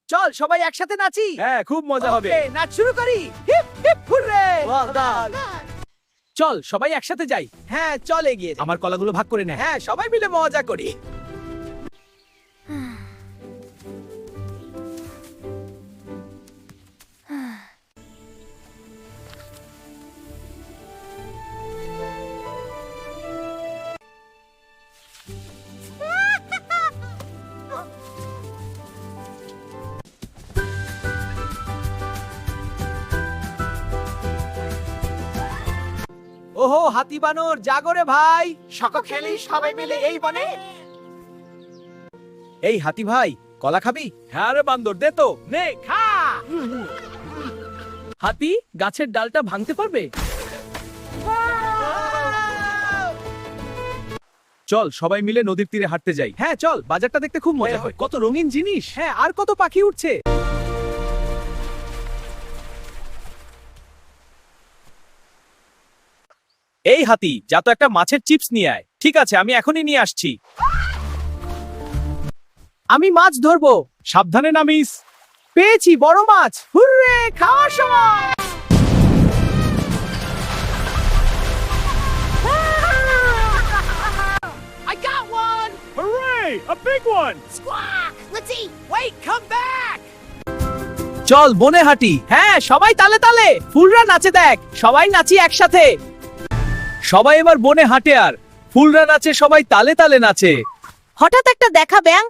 চল সবাই একসাথে নাচি। হ্যাঁ, খুব মজা হবে। ওকে, নাচ শুরু করি। Hip hip hurray. চল সবাই একসাথে যাই। হ্যাঁ চল এগিয়ে যাই। আমার কলাগুলো ভাগ করে নে। হ্যাঁ সবাই মিলে মজা করি। ওহো হাতি বানর জাগরে ভাই, সকল খেলি সবাই মিলে এই বনে। এই হাতি ভাই কলা খাবি? হ্যাঁ রে বান্দর, দে তো। নে খা। হাতি গাছের ডালটা ভাঙতে পারবে? চল সবাই মিলে নদীর তীরে হাঁটতে যাই। হ্যাঁ চল, বাজারটা দেখতে খুব মজা হয়। কত রঙিন জিনিস। হ্যাঁ আর কত পাখি উঠছে। এই হাতি, যা তো একটা মাছের চিপস নিয়ে আয়। ঠিক আছে, আমি এখনই নিয়ে আসছি। আমি মাছ ধরবো। সাবধানে নামিস। পেয়েছি বড় মাছ। হুররে, খাওয়ার সময়। I got one. Hooray! A big one! Squawk! Let's eat! Wait, come back. চল বনে হাঁটি। হ্যাঁ সবাই তালে তালে। ফুলরা নাচে দেখ, সবাই নাচি একসাথে। সবাই এবার বনে হাঁটে আর ফুলরা নাচে, সবাই তালে তালে নাচে। হঠাৎ একটা দেখা ব্যাং।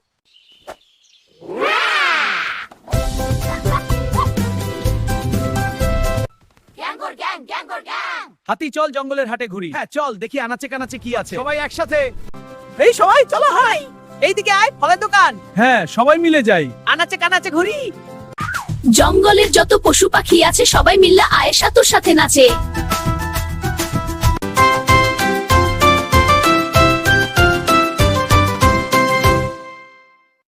হাতি চল জঙ্গলের হাটে ঘুরি। হ্যাঁ চল দেখি আনাচে কানাচে কি আছে। সবাই একসাথে। এই সবাই চলো হাই। এইদিকে আয়, ফলের দোকান। হ্যাঁ সবাই মিলে যাই। আনাচে কানাচে ঘুরি। জঙ্গলের যত পশু পাখি আছে সবাই মিলে আয়েশা তোর সাথে নাচে।